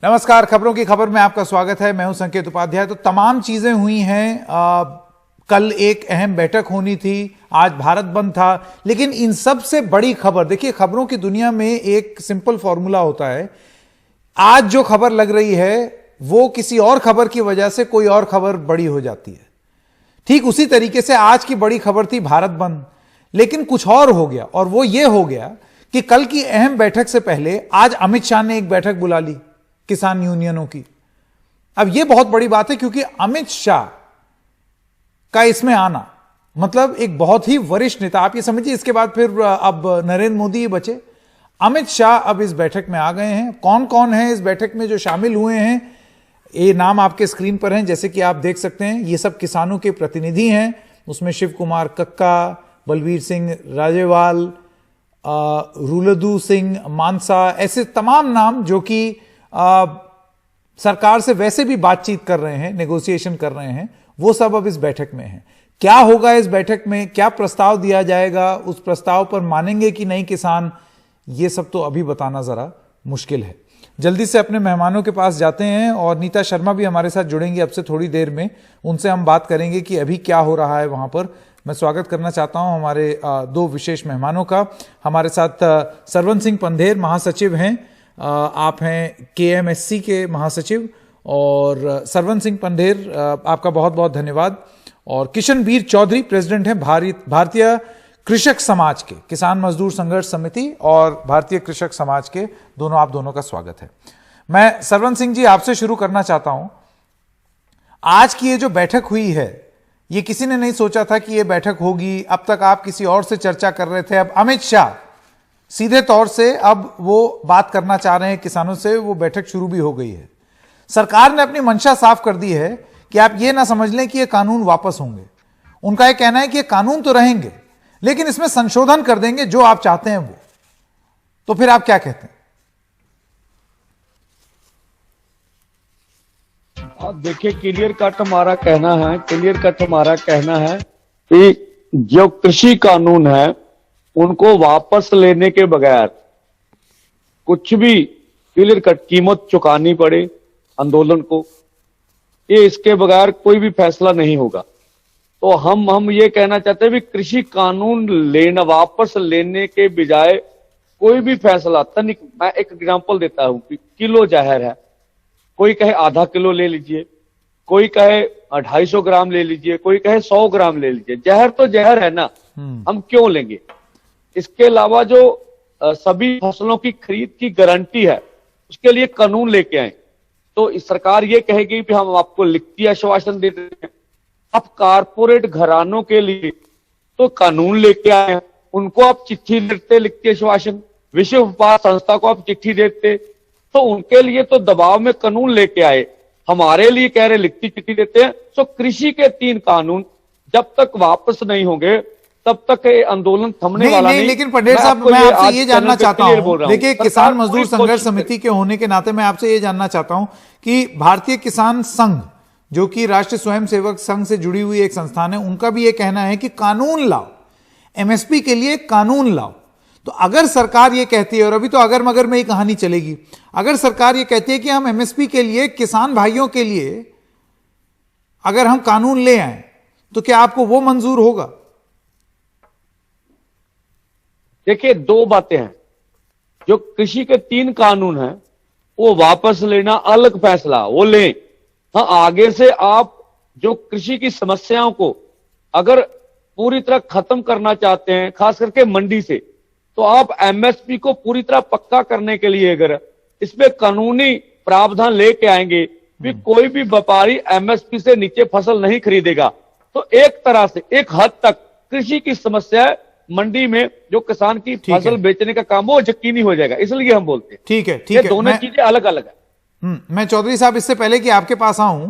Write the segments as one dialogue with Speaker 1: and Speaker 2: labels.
Speaker 1: नमस्कार, खबरों की खबर में आपका स्वागत है। मैं हूं संकेत उपाध्याय। तो तमाम चीजें हुई हैं। कल एक अहम बैठक होनी थी, आज भारत बंद था, लेकिन इन सब से बड़ी खबर, देखिए खबरों की दुनिया में एक सिंपल फॉर्मूला होता है। आज जो खबर लग रही है वो किसी और खबर की वजह से कोई और खबर बड़ी हो जाती है। ठीक उसी तरीके से आज की बड़ी खबर थी भारत बंद, लेकिन कुछ और हो गया, और वो ये हो गया कि कल की अहम बैठक से पहले आज अमित शाह ने एक बैठक बुला ली किसान यूनियनों की। अब यह बहुत बड़ी बात है, क्योंकि अमित शाह का इसमें आना मतलब एक बहुत ही वरिष्ठ नेता, आप ये समझिए। इसके बाद फिर अब नरेंद्र मोदी ही बचे, अमित शाह अब इस बैठक में आ गए हैं। कौन कौन है इस बैठक में जो शामिल हुए हैं, ये नाम आपके स्क्रीन पर हैं, जैसे कि आप देख सकते हैं। ये सब किसानों के प्रतिनिधि हैं। उसमें शिव कुमार कक्का, बलवीर सिंह राजेवाल, रुलदू सिंह मानसा, ऐसे तमाम नाम जो कि सरकार से वैसे भी बातचीत कर रहे हैं, नेगोशिएशन कर रहे हैं, वो सब अब इस बैठक में हैं। क्या होगा इस बैठक में, क्या प्रस्ताव दिया जाएगा, उस प्रस्ताव पर मानेंगे कि नहीं किसान, ये सब तो अभी बताना जरा मुश्किल है। जल्दी से अपने मेहमानों के पास जाते हैं, और नीता शर्मा भी हमारे साथ जुड़ेंगी अब से थोड़ी देर में। उनसे हम बात करेंगे कि अभी क्या हो रहा है वहां पर। मैं स्वागत करना चाहता हूं हमारे दो विशेष मेहमानों का। हमारे साथ सरवन सिंह पंधेर महासचिव हैं, आप हैं KMSC के महासचिव, और सरवन सिंह पंधेर आपका बहुत बहुत धन्यवाद। और किशनबीर चौधरी प्रेसिडेंट हैं भारतीय कृषक समाज के, किसान मजदूर संघर्ष समिति और भारतीय कृषक समाज के, दोनों आप दोनों का स्वागत है। मैं सरवन सिंह जी आपसे शुरू करना चाहता हूं। आज की ये जो बैठक हुई है, ये किसी ने नहीं सोचा था कि ये बैठक होगी। अब तक आप किसी और से चर्चा कर रहे थे, अब अमित शाह सीधे तौर से अब वो बात करना चाह रहे हैं किसानों से, वो बैठक शुरू भी हो गई है। सरकार ने अपनी मंशा साफ कर दी है कि आप ये ना समझ लें कि ये कानून वापस होंगे। उनका ये कहना है कि ये कानून तो रहेंगे, लेकिन इसमें संशोधन कर देंगे जो आप चाहते हैं वो। तो फिर आप क्या कहते हैं?
Speaker 2: आप देखिए, क्लियर कट हमारा कहना है कि जो कृषि कानून है उनको वापस लेने के बगैर कुछ भी क्लियर कट कीमत चुकानी पड़े आंदोलन को, ये इसके बगैर कोई भी फैसला नहीं होगा। तो हम ये कहना चाहते हैं कि कृषि कानून वापस लेने के बजाय कोई भी फैसला तनिक, मैं एक एग्जांपल देता हूं कि किलो जहर है, कोई कहे आधा किलो ले लीजिए, कोई कहे 250 ग्राम ले लीजिए, कोई कहे 100 ग्राम ले लीजिए, जहर तो जहर है ना, हम क्यों लेंगे? इसके अलावा जो सभी फसलों की खरीद की गारंटी है, उसके लिए कानून लेके आए। तो इस सरकार ये कहेगी कि हम आपको लिखती आश्वासन देते हैं। अब कारपोरेट घरानों के लिए तो कानून लेके आए हैं, उनको आप चिट्ठी देते लिखती आश्वासन, विश्व व्यापार संस्था को आप चिट्ठी देते, तो उनके लिए तो दबाव में कानून लेके आए, हमारे लिए कह रहे लिखती चिट्ठी देते हैं। तो कृषि के 3 कानून जब तक वापस नहीं होंगे तब तक आंदोलन थमने वाला नहीं।
Speaker 1: लेकिन पंडेर साहब, मैं आपसे ये जानना चाहता हूं, देखिए किसान मजदूर संघर्ष समिति के होने के नाते मैं आपसे ये जानना चाहता हूं कि भारतीय किसान संघ, जो कि राष्ट्रीय स्वयंसेवक संघ से जुड़ी हुई एक संस्थान है, उनका भी ये कहना है कि कानून लाओ, MSP के लिए कानून लाओ। तो अगर सरकार ये कहती है, और अभी तो अगर मगर में ही कहानी चलेगी, अगर सरकार ये कहती है कि हम MSP के लिए, किसान भाइयों के लिए अगर हम कानून ले आए, तो क्या आपको वो मंजूर होगा?
Speaker 2: देखिए, 2 बातें हैं। जो कृषि के 3 कानून हैं वो वापस लेना अलग फैसला, वो लें। हाँ, आगे से आप जो कृषि की समस्याओं को अगर पूरी तरह खत्म करना चाहते हैं, खास करके मंडी से, तो आप MSP को पूरी तरह पक्का करने के लिए अगर इसमें कानूनी प्रावधान लेके आएंगे कि कोई भी व्यापारी MSP से नीचे फसल नहीं खरीदेगा, तो एक तरह से एक हद तक कृषि की समस्या मंडी में जो किसान की फसल बेचने का काम वो यकीनी हो जाएगा। इसलिए हम बोलते हैं
Speaker 1: ठीक है,
Speaker 2: दोनों चीजें अलग अलग है।
Speaker 1: मैं चौधरी साहब, इससे पहले कि आपके पास आऊं,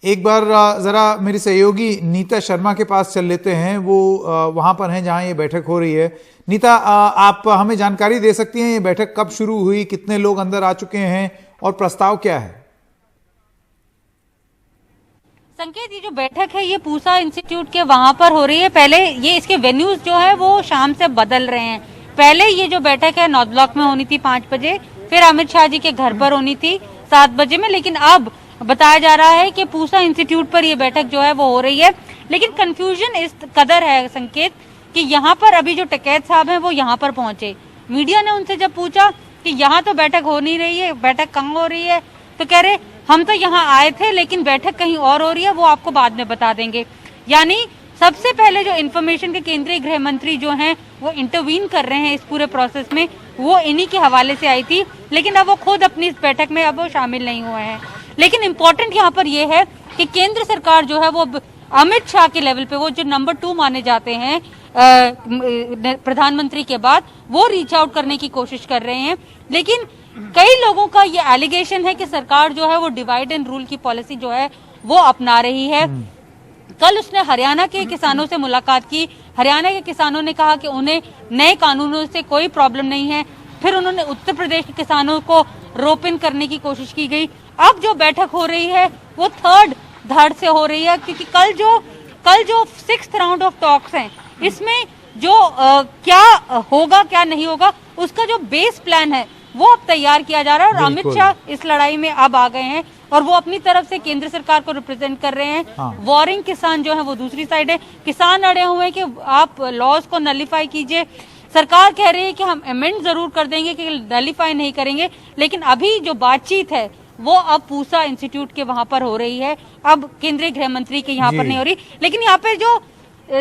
Speaker 1: एक बार जरा मेरी सहयोगी नीता शर्मा के पास चल लेते हैं। वो वहां पर हैं जहां ये बैठक हो रही है। नीता, आप हमें जानकारी दे सकती हैं ये बैठक कब शुरू हुई, कितने लोग अंदर आ चुके हैं और प्रस्ताव क्या है?
Speaker 3: संकेत, ये जो बैठक है ये पूसा इंस्टीट्यूट के वहां पर हो रही है। पहले ये इसके वेन्यूज जो है वो शाम से बदल रहे हैं। पहले ये जो बैठक है नॉर्थ ब्लॉक में होनी थी 5 बजे, फिर अमित शाह जी के घर पर होनी थी, 7 बजे में, लेकिन अब बताया जा रहा है कि पूसा इंस्टीट्यूट पर ये बैठक जो है वो हो रही है। लेकिन कंफ्यूजन इस कदर है संकेत कि यहाँ पर अभी जो टिकैत साहब हैं वो यहाँ पर पहुंचे। मीडिया ने उनसे जब पूछा कि यहाँ तो बैठक हो नहीं रही है, बैठक कहाँ हो रही है, तो कह रहे हम तो यहाँ आए थे लेकिन बैठक कहीं और हो रही है, वो आपको बाद में बता देंगे। यानी सबसे पहले जो इन्फॉर्मेशन के केंद्रीय गृह मंत्री जो हैं वो इंटरवीन कर रहे हैं इस पूरे प्रोसेस में, वो इन्हीं के हवाले से आई थी, लेकिन अब वो खुद अपनी इस बैठक में अब वो शामिल नहीं हुए हैं। लेकिन इम्पोर्टेंट यहाँ पर ये है कि केंद्र सरकार जो है वो अमित शाह के लेवल पे, वो जो नंबर 2 माने जाते हैं प्रधानमंत्री के बाद, वो रीच आउट करने की कोशिश कर रहे हैं। लेकिन कई लोगों का ये एलिगेशन है कि सरकार जो है वो डिवाइड एंड रूल की पॉलिसी जो है वो अपना रही है। कल उसने हरियाणा के किसानों से मुलाकात की। हरियाणा के किसानों ने कहा कि उन्हें नए कानूनों से कोई प्रॉब्लम नहीं है। फिर उन्होंने उत्तर प्रदेश के किसानों को रोप इन करने की कोशिश की गई। अब जो बैठक हो रही है वो थर्ड धड़ से हो रही है, क्योंकि कल जो 6th राउंड ऑफ टॉक्स हैं, इसमें जो क्या होगा क्या नहीं होगा उसका जो बेस प्लान है वो अब तैयार किया जा रहा है। और अमित शाह इस लड़ाई में अब आ गए हैं और वो अपनी तरफ से केंद्र सरकार को रिप्रेजेंट कर रहे हैं।
Speaker 1: हाँ।
Speaker 3: वॉरिंग किसान जो है वो दूसरी साइड है। किसान अड़े हुए हैं कि आप लॉज को नलिफाई कीजिए। सरकार कह रही है कि हम अमेंड जरूर कर देंगे कि नलिफाई नहीं करेंगे, लेकिन अभी जो बातचीत है वो अब पूसा इंस्टीट्यूट के वहां पर हो रही है, अब केंद्रीय गृह मंत्री के यहाँ पर नहीं हो रही। लेकिन यहाँ पे जो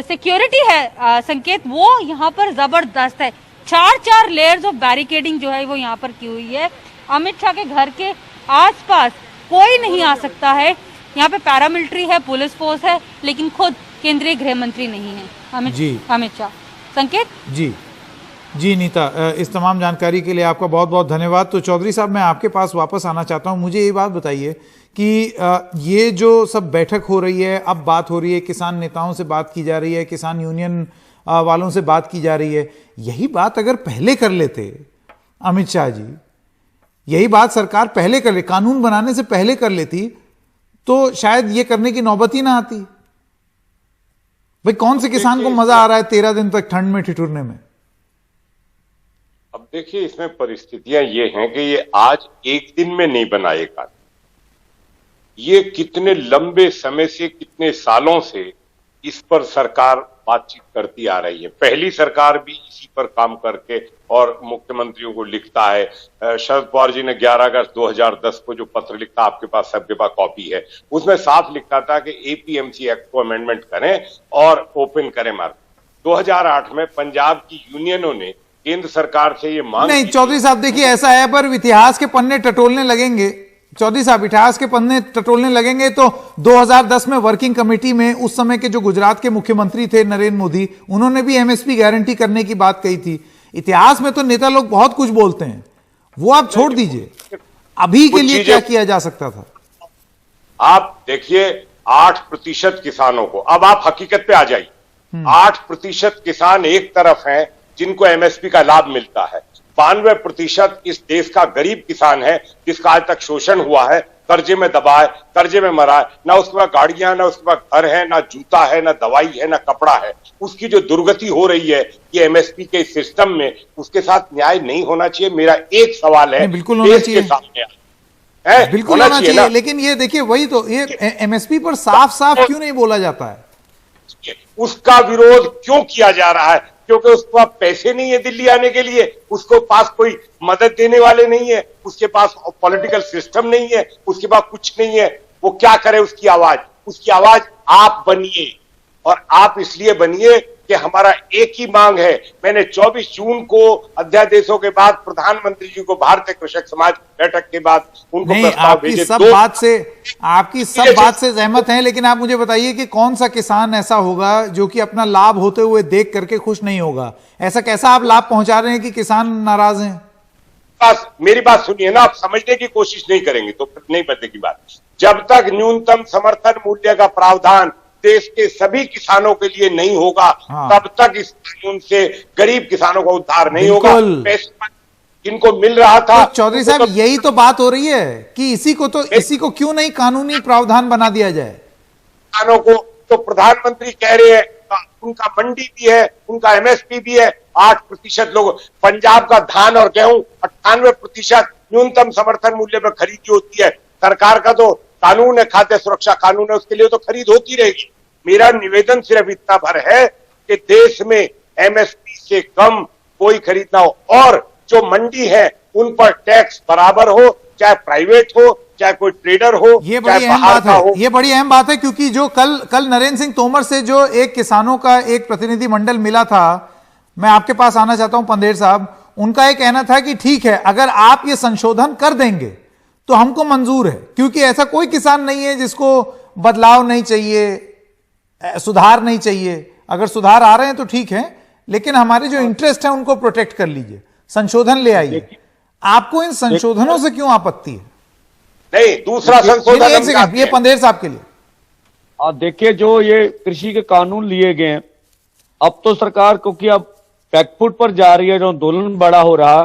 Speaker 3: सिक्योरिटी है संकेत, वो यहाँ पर जबरदस्त है। 4 लेयर्स ऑफ बैरिकेडिंग जो है वो यहाँ पर की हुई है। अमित शाह के घर के आसपास कोई नहीं आ सकता है। यहाँ पे पैरामिलिट्री है, पुलिस फोर्स है, लेकिन खुद केंद्रीय गृह मंत्री नहीं है अमित शाह। संकेत
Speaker 1: जी नीता, इस तमाम जानकारी के लिए आपका बहुत बहुत धन्यवाद। तो चौधरी साहब, मैं आपके पास वापस आना चाहता हूं। मुझे ये बात बताइए कि ये जो सब बैठक हो रही है, अब बात हो रही है, किसान नेताओं से बात की जा रही है, किसान यूनियन वालों से बात की जा रही है, यही बात अगर पहले कर लेते अमित शाह जी, यही बात सरकार पहले कर ले, कानून बनाने से पहले कर लेती, तो शायद ये करने की नौबत ही ना आती। भाई कौन से किसान को मजा आ रहा है 13 दिन तक ठंड में ठिठुरने में?
Speaker 4: अब देखिए, इसमें परिस्थितियां ये हैं कि ये आज एक दिन में नहीं बनाएगा। ये कितने लंबे समय से, कितने सालों से इस पर सरकार बातचीत करती आ रही है। पहली सरकार भी इसी पर काम करके और मुख्यमंत्रियों को लिखता है। शरद पवार जी ने 11 अगस्त 2010 को जो पत्र लिखा, आपके पास सबके पास कॉपी है, उसमें साफ लिखा था कि एपीएमसी एक्ट को अमेंडमेंट करें और ओपन करें मार्केट। 2008 में पंजाब की यूनियनों ने केंद्र सरकार से ये मांग
Speaker 1: नहीं चौधरी साहब, देखिए ऐसा है, पर इतिहास के पन्ने टटोलने लगेंगे चौधरी साहब, इतिहास के पन्ने टटोलने लगेंगे तो 2010 में वर्किंग कमेटी में उस समय के जो गुजरात के मुख्यमंत्री थे नरेंद्र मोदी, उन्होंने भी एमएसपी गारंटी करने की बात कही थी। इतिहास में तो नेता लोग बहुत कुछ बोलते हैं, वो आप छोड़ दीजिए। अभी के लिए क्या किया जा सकता था?
Speaker 4: आप देखिए, 8% किसानों को, अब आप हकीकत पे आ जाइए। 8% किसान एक तरफ हैं जिनको एमएसपी का लाभ मिलता है, 92% इस देश का गरीब किसान है जिसका आज तक शोषण हुआ है, कर्जे में दबा है, कर्जे में मरा है, ना उसके पास गाड़ियां, ना उसके पास घर है, ना जूता है, ना दवाई है, ना कपड़ा है। उसकी जो दुर्गति हो रही है ये एमएसपी के सिस्टम में, उसके साथ न्याय नहीं होना चाहिए। मेरा एक सवाल है,
Speaker 1: बिल्कुल होना चाहिए,
Speaker 4: बिल्कुल होना चाहिए,
Speaker 1: लेकिन ये देखिए, वही तो, ये एमएसपी पर साफ साफ क्यों नहीं बोला जाता है?
Speaker 4: उसका विरोध क्यों किया जा रहा है? क्योंकि उसको अब पैसे नहीं है दिल्ली आने के लिए, उसको पास कोई मदद देने वाले नहीं है, उसके पास पॉलिटिकल सिस्टम नहीं है, उसके पास कुछ नहीं है। वो क्या करे? उसकी आवाज आप बनिए, और आप इसलिए बनिए कि हमारा एक ही मांग है। मैंने 24 जून को अध्यादेशों के बाद प्रधानमंत्री जी को, भारतीय कृषक समाज बैठक के बाद उनको प्रस्ताव भेजे।
Speaker 1: आपकी सब बात से सहमत हैं, लेकिन आप मुझे बताइए कि कौन सा किसान ऐसा होगा जो कि अपना लाभ होते हुए देख करके खुश नहीं होगा? ऐसा कैसा आप लाभ पहुंचा रहे हैं कि किसान नाराज हैं?
Speaker 4: बस मेरी बात सुनिए ना, आप समझने की कोशिश नहीं करेंगे तो नहीं बनेगी बात। जब तक न्यूनतम समर्थन मूल्य का प्रावधान देश के सभी किसानों के लिए नहीं होगा, तब तक इस कानून से गरीब किसानों का उद्धार नहीं होगा। पैसे इनको मिल रहा था।
Speaker 1: तो चौधरी साहब, यही तो बात हो रही है कि इसी को क्यों नहीं कानूनी प्रावधान बना दिया जाए?
Speaker 4: किसानों को तो प्रधानमंत्री कह रहे हैं, उनका मंडी भी है, उनका एमएसपी भी है। 8% लोग, पंजाब का धान और गेहूं 98%, न्यूनतम समर्थन मूल्य पर खरीदी होती है। सरकार का तो कानून है, खाद्य सुरक्षा कानून है, उसके लिए तो खरीद होती रहेगी। मेरा निवेदन सिर्फ इतना भर है कि देश में एमएसपी से कम कोई खरीद ना हो, और जो मंडी है उन पर टैक्स बराबर हो, चाहे प्राइवेट हो, चाहे कोई ट्रेडर हो,
Speaker 1: ये बड़ी
Speaker 4: चाहे
Speaker 1: अहम
Speaker 4: बाहर
Speaker 1: बात
Speaker 4: का हो।
Speaker 1: है, ये बड़ी अहम बात है, क्योंकि जो कल नरेंद्र सिंह तोमर से जो एक किसानों का एक प्रतिनिधि मंडल मिला था, मैं आपके पास आना चाहता हूं पंदेर साहब, उनका एक कहना था कि ठीक है, अगर आप ये संशोधन कर देंगे तो हमको मंजूर है, क्योंकि ऐसा कोई किसान नहीं है जिसको बदलाव नहीं चाहिए, सुधार नहीं चाहिए। अगर सुधार आ रहे हैं तो ठीक है, लेकिन हमारे जो इंटरेस्ट है उनको प्रोटेक्ट कर लीजिए, संशोधन ले आइए। आपको इन संशोधनों से क्यों आपत्ति है?
Speaker 4: नहीं, दूसरा संशोधन
Speaker 1: एक सेकंड, ये पंदेर साहब के लिए।
Speaker 2: देखिए, जो ये कृषि के कानून लिए गए हैं, अब तो सरकार क्योंकि अब बैकफुट पर जा रही है, जो आंदोलन बड़ा हो रहा,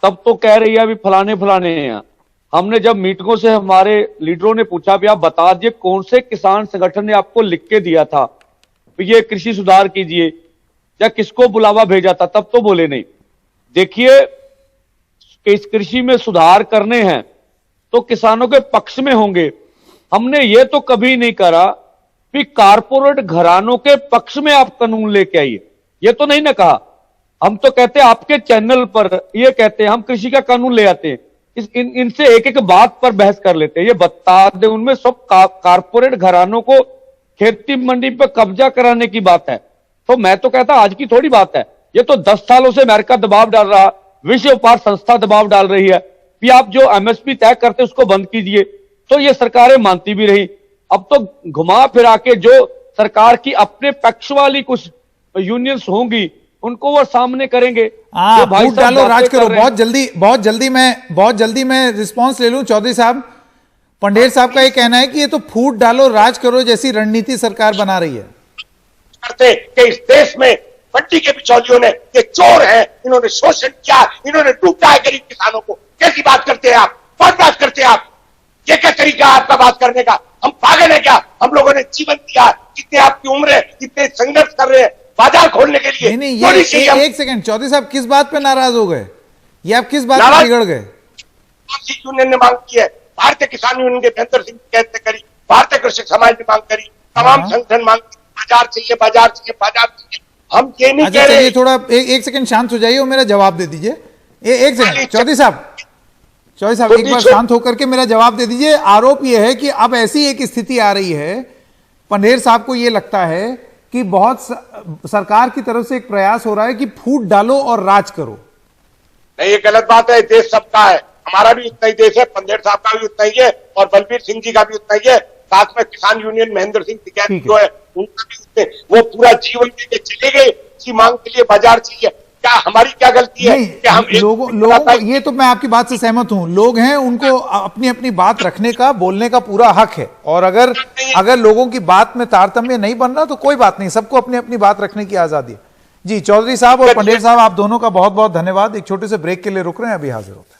Speaker 2: तब तो कह रही है अभी फलाने हैं। हमने जब मीटिंगों से हमारे लीडरों ने पूछा भी आप बता दिए कौन से किसान संगठन ने आपको लिख के दिया था ये कृषि सुधार कीजिए, या किसको बुलावा भेजा था, तब तो बोले नहीं। देखिए, इस कृषि में सुधार करने हैं तो किसानों के पक्ष में होंगे। हमने ये तो कभी नहीं करा कि कारपोरेट घरानों के पक्ष में आप कानून लेके आइए, ये तो नहीं ना कहा। हम तो कहते हैं आपके चैनल पर ये कहते हैं हम कृषि का कानून ले आते हैं, इनसे एक एक बात पर बहस कर लेते हैं, ये बता दे उनमें सब कारपोरेट घरानों को खेती मंडी पर कब्जा कराने की बात है। तो मैं तो कहता आज की थोड़ी बात है, ये तो 10 सालों से अमेरिका दबाव डाल रहा, विश्व व्यापार संस्था दबाव डाल रही है कि आप जो एमएसपी तय करते उसको बंद कीजिए, तो ये सरकारें मानती भी रही। अब तो घुमा फिरा के जो सरकार की अपने पक्ष वाली कुछ यूनियंस होंगी उनको वो सामने करेंगे।
Speaker 1: फूट डालो राज करो। बहुत जल्दी मैं रिस्पांस ले लूं। चौधरी साहब, पंडेर साहब का ये कहना है कि ये तो फूट डालो राज करो जैसी रणनीति सरकार बना रही है।
Speaker 4: करते कि इस देश में मंडी के बिचौलियों ने, ये चोर हैं, इन्होंने शोषण किया, इन्होंने लूटा है गरीब किसानों को। कैसी बात करते हैं आप? कौन बात करते हैं आप? ये क्या तरीका है आपका बात करने का? हम पागल है क्या? हम लोगों ने जीवन दिया, कितने आपकी उम्र है, कितने संघर्ष कर रहे हैं बाजार खोलने के लिए।
Speaker 1: नहीं, ये एक सेकंड, चौधरी साहब किस बात पे नाराज हो गए? ये आप किस बात पे बिगड़ गए?
Speaker 4: यूनियन ने मांग की है, भारतीय किसान यूनियन के महेंद्र सिंह कहते करी, भारतीय कृषक समाज ने मांग करी, तमाम संगठन मांग, बाजार चाहिए, बाजार चाहिए, बाजार चाहिए। हम ये नहीं कह रहे।
Speaker 1: थोड़ा एक सेकंड शांत हो जाइए और मेरा जवाब दे दीजिए। एक सेकंड चौधरी साहब एक बार शांत होकर के मेरा जवाब दे दीजिए। आरोप यह है कि अब ऐसी एक स्थिति आ रही है, पंडेर साहब को यह लगता है कि बहुत सरकार की तरफ से एक प्रयास हो रहा है कि फूट डालो और राज करो।
Speaker 4: नहीं, ये गलत बात है। देश सबका है, हमारा भी उतना ही देश है, पंडेर साहब का भी उतना ही है और बलबीर सिंह जी का भी उतना ही है। साथ में किसान यूनियन महेंद्र सिंह टिकैत जो है उनका भी उतने, वो पूरा जीवन लेके चले गए इसी मांग के लिए बाजार चाहिए। क्या हमारी क्या गलती है कि हम
Speaker 1: लोगों ये तो मैं आपकी बात से सहमत हूं, लोग हैं, उनको अपनी अपनी बात रखने का, बोलने का पूरा हक है। और अगर लोगों की बात में तारतम्य नहीं बन रहा तो कोई बात नहीं, सबको अपनी अपनी बात रखने की आजादी है। जी चौधरी साहब और पंडेर साहब, आप दोनों का बहुत बहुत धन्यवाद। एक छोटे से ब्रेक के लिए रुक रहे हैं, अभी हाजिर होते हैं।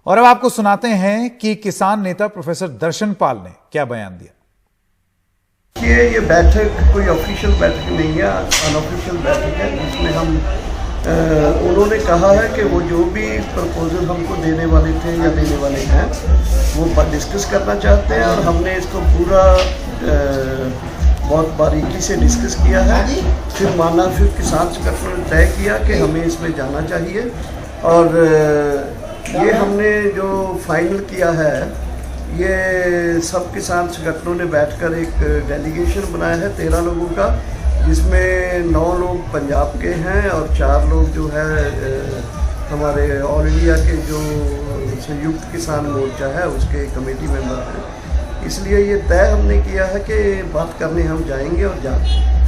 Speaker 1: और अब आपको सुनाते हैं कि किसान नेता प्रोफेसर दर्शन पाल ने क्या बयान दिया।
Speaker 5: ये बैठक कोई ऑफिशियल बैठक नहीं है, अनऑफिशियल बैठक है जिसमें हम उन्होंने कहा है कि वो जो भी प्रपोजल हमको देने वाले थे या देने वाले हैं वो डिस्कस करना चाहते हैं, और हमने इसको पूरा बहुत बारीकी से डिस्कस किया है। फिर किसान संगठनों ने तय किया कि हमें इसमें जाना चाहिए, और ये हमने जो फाइनल किया है, ये सब किसान संगठनों ने बैठकर एक डेलीगेशन बनाया है 13 लोगों का, जिसमें 9 लोग पंजाब के हैं और 4 लोग जो है हमारे ऑल इंडिया के जो संयुक्त किसान मोर्चा है उसके कमेटी मेंबर हैं। इसलिए ये तय हमने किया है कि बात करने हम जाएंगे और जाएंगे।